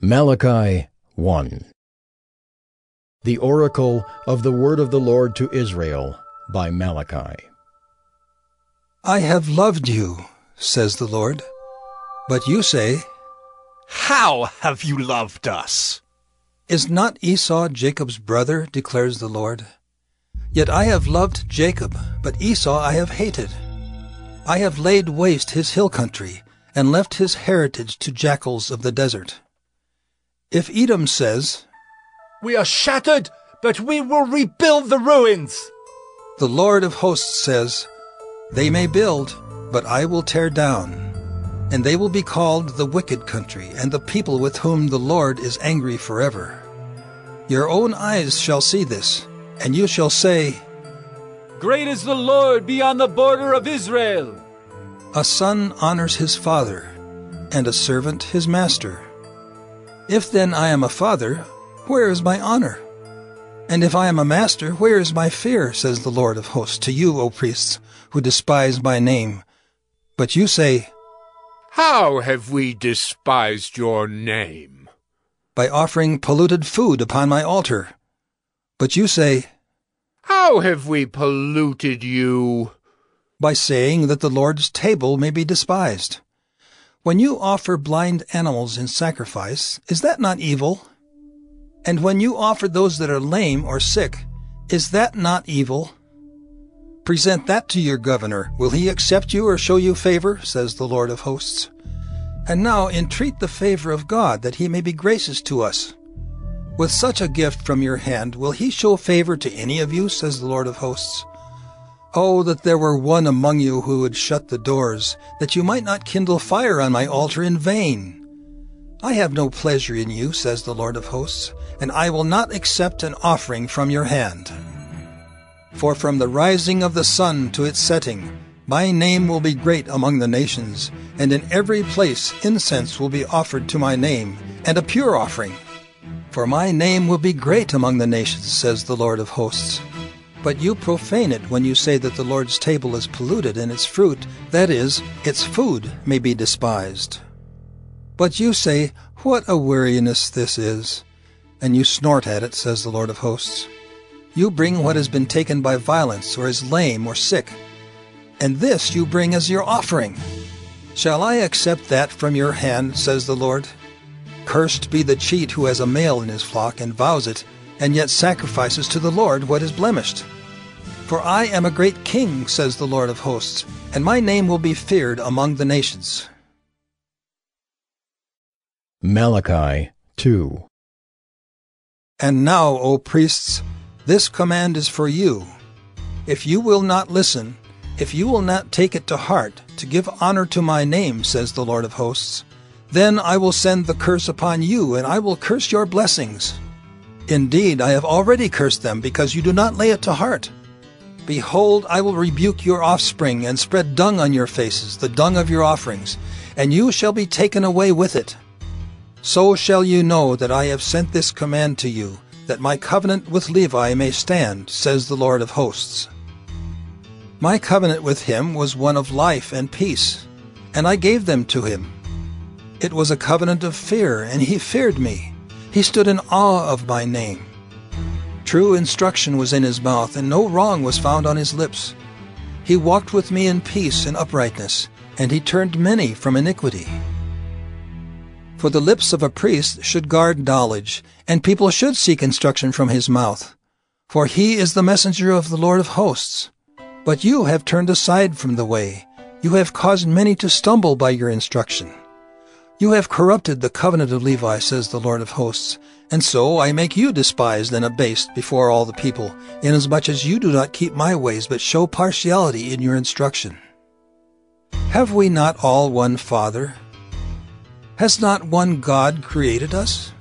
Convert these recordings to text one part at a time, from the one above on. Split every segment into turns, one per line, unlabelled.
Malachi 1. The Oracle of the Word of the Lord to Israel by Malachi.
I have loved you, says the Lord. But you say,
How have you loved us?
Is not Esau Jacob's brother, declares the Lord? Yet I have loved Jacob, but Esau I have hated. I have laid waste his hill country, and left his heritage to jackals of the desert. If Edom says,
We are shattered, but we will rebuild the ruins.
The Lord of hosts says, They may build, but I will tear down. And they will be called the wicked country, and the people with whom the Lord is angry forever. Your own eyes shall see this, and you shall say,
Great is the Lord beyond the border of Israel.
A son honors his father, and a servant his master. If then I am a father, where is my honor? And if I am a master, where is my fear, says the Lord of hosts, to you, O priests, who despise my name. But you say,
How have we despised your name?
By offering polluted food upon my altar. But you say,
How have we polluted you?
By saying that the Lord's table may be despised. When you offer blind animals in sacrifice, is that not evil? And when you offer those that are lame or sick, is that not evil? Present that to your governor. Will he accept you or show you favor, says the Lord of hosts? And now entreat the favor of God, that he may be gracious to us. With such a gift from your hand, will he show favor to any of you, says the Lord of hosts? Oh, that there were one among you who would shut the doors, that you might not kindle fire on my altar in vain. I have no pleasure in you, says the Lord of hosts, and I will not accept an offering from your hand. For from the rising of the sun to its setting, my name will be great among the nations, and in every place incense will be offered to my name, and a pure offering. For my name will be great among the nations, says the Lord of hosts. But you profane it when you say that the Lord's table is polluted, and its fruit, that is, its food, may be despised. But you say, What a weariness this is! And you snort at it, says the Lord of hosts. You bring what has been taken by violence, or is lame or sick, and this you bring as your offering. Shall I accept that from your hand, says the Lord? Cursed be the cheat who has a male in his flock and vows it, and yet sacrifices to the Lord what is blemished. For I am a great king, says the Lord of hosts, and my name will be feared among the nations.
Malachi 2.
And now, O priests, this command is for you. If you will not listen, if you will not take it to heart, to give honor to my name, says the Lord of hosts, then I will send the curse upon you, and I will curse your blessings. Indeed, I have already cursed them, because you do not lay it to heart. Behold, I will rebuke your offspring, and spread dung on your faces, the dung of your offerings, and you shall be taken away with it. So shall you know that I have sent this command to you, that my covenant with Levi may stand, says the Lord of hosts. My covenant with him was one of life and peace, and I gave them to him. It was a covenant of fear, and he feared me. He stood in awe of my name. True instruction was in his mouth, and no wrong was found on his lips. He walked with me in peace and uprightness, and he turned many from iniquity. For the lips of a priest should guard knowledge, and people should seek instruction from his mouth. For he is the messenger of the Lord of hosts. But you have turned aside from the way. You have caused many to stumble by your instruction. You have corrupted the covenant of Levi, says the Lord of hosts, and so I make you despised and abased before all the people, inasmuch as you do not keep my ways, but show partiality in your instruction. Have we not all one Father? Has not one God created us?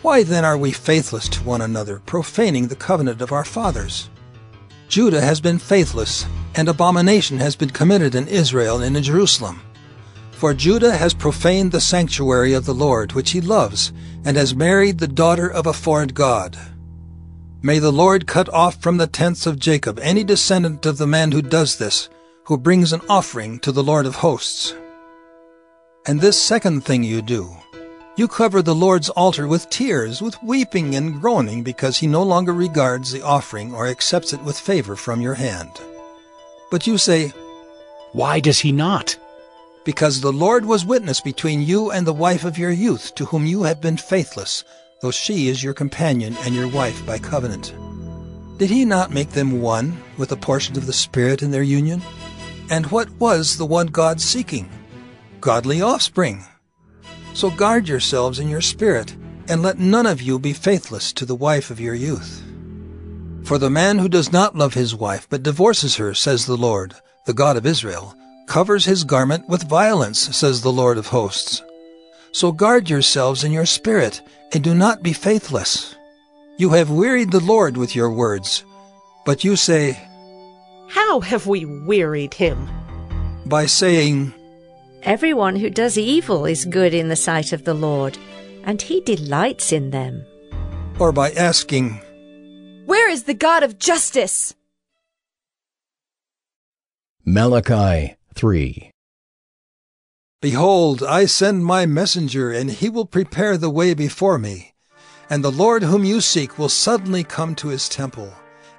Why then are we faithless to one another, profaning the covenant of our fathers? Judah has been faithless, and abomination has been committed in Israel and in Jerusalem. For Judah has profaned the sanctuary of the Lord, which he loves, and has married the daughter of a foreign god. May the Lord cut off from the tents of Jacob any descendant of the man who does this, who brings an offering to the Lord of hosts. And this second thing you do, you cover the Lord's altar with tears, with weeping and groaning, because he no longer regards the offering or accepts it with favor from your hand. But you say,
Why does he not?
Because the Lord was witness between you and the wife of your youth, to whom you have been faithless, though she is your companion and your wife by covenant. Did he not make them one with a portion of the Spirit in their union? And what was the one God seeking? Godly offspring. So guard yourselves in your spirit, and let none of you be faithless to the wife of your youth. For the man who does not love his wife, but divorces her, says the Lord, the God of Israel, covers his garment with violence, says the Lord of hosts. So guard yourselves in your spirit, and do not be faithless. You have wearied the Lord with your words. But you say,
How have we wearied him?
By saying,
Everyone who does evil is good in the sight of the Lord, and he delights in them.
Or by asking,
Where is the God of justice?
Malachi 3.
Behold, I send my messenger, and he will prepare the way before me. And the Lord whom you seek will suddenly come to his temple.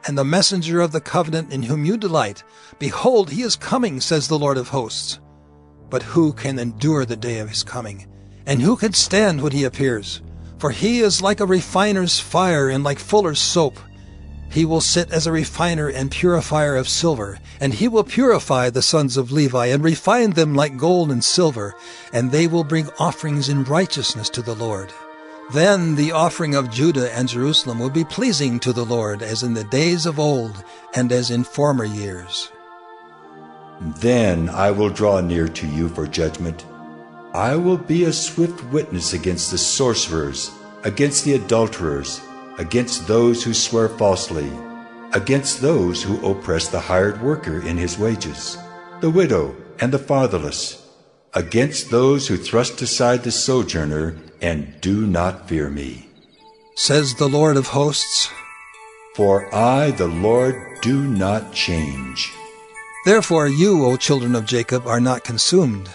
And the messenger of the covenant in whom you delight, behold, he is coming, says the Lord of hosts. But who can endure the day of his coming? And who can stand when he appears? For he is like a refiner's fire and like fuller's soap. He will sit as a refiner and purifier of silver, and he will purify the sons of Levi and refine them like gold and silver, and they will bring offerings in righteousness to the Lord. Then the offering of Judah and Jerusalem will be pleasing to the Lord, as in the days of old and as in former years.
Then I will draw near to you for judgment. I will be a swift witness against the sorcerers, against the adulterers, against those who swear falsely, against those who oppress the hired worker in his wages, the widow and the fatherless, against those who thrust aside the sojourner and do not fear me,
says the Lord of hosts.
For I, the Lord, do not change.
Therefore you, O children of Jacob, are not consumed.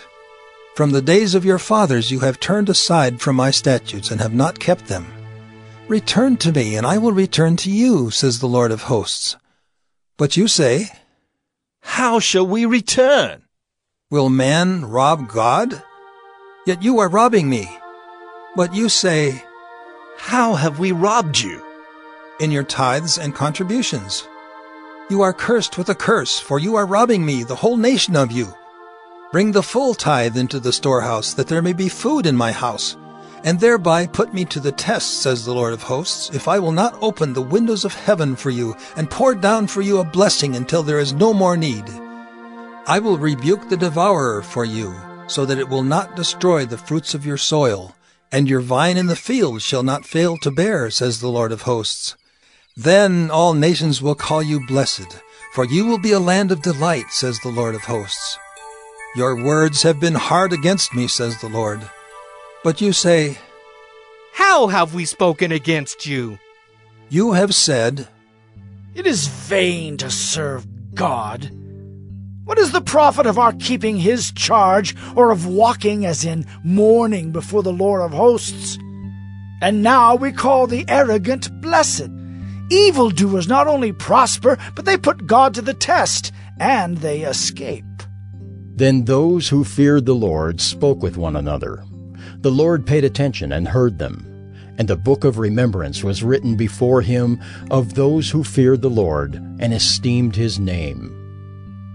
From the days of your fathers you have turned aside from my statutes and have not kept them. Return to me, and I will return to you, says the Lord of hosts. But you say,
How shall we return?
Will man rob God? Yet you are robbing me. But you say,
How have we robbed you?
In your tithes and contributions. You are cursed with a curse, for you are robbing me, the whole nation of you. Bring the full tithe into the storehouse, that there may be food in my house, and thereby put me to the test, says the Lord of hosts, if I will not open the windows of heaven for you, and pour down for you a blessing until there is no more need. I will rebuke the devourer for you, so that it will not destroy the fruits of your soil, and your vine in the field shall not fail to bear, says the Lord of hosts. Then all nations will call you blessed, for you will be a land of delight, says the Lord of hosts. Your words have been hard against me, says the Lord. But you say,
How have we spoken against you?
You have said,
It is vain to serve God. What is the profit of our keeping his charge, or of walking as in mourning before the Lord of hosts? And now we call the arrogant blessed. Evildoers not only prosper, but they put God to the test, and they escape.
Then those who feared the Lord spoke with one another. The Lord paid attention and heard them, and the book of remembrance was written before him of those who feared the Lord and esteemed his name.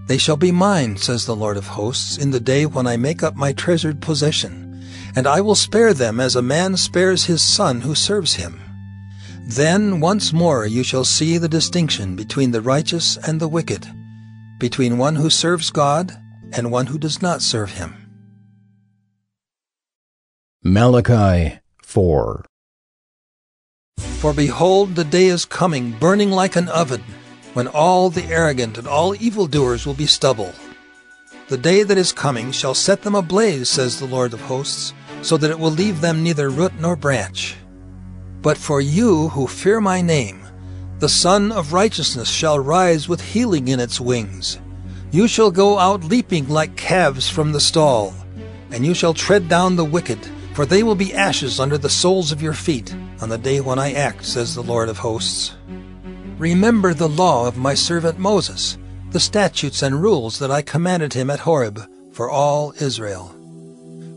They shall be mine, says the Lord of hosts, in the day when I make up my treasured possession, and I will spare them as a man spares his son who serves him. Then once more you shall see the distinction between the righteous and the wicked, between one who serves God and one who does not serve him.
Malachi 4.
For behold, the day is coming, burning like an oven, when all the arrogant and all evildoers will be stubble. The day that is coming shall set them ablaze, says the Lord of hosts, so that it will leave them neither root nor branch. But for you who fear my name, the Sun of Righteousness shall rise with healing in its wings. You shall go out leaping like calves from the stall. and you shall tread down the wicked, for they will be ashes under the soles of your feet on the day when I act, says the Lord of hosts. Remember the law of my servant Moses, the statutes and rules that I commanded him at Horeb for all Israel.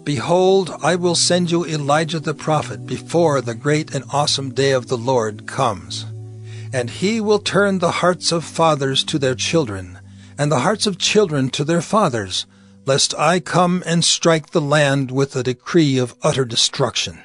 Behold, I will send you Elijah the prophet before the great and awesome day of the Lord comes. And he will turn the hearts of fathers to their children, and the hearts of children to their fathers, lest I come and strike the land with a decree of utter destruction.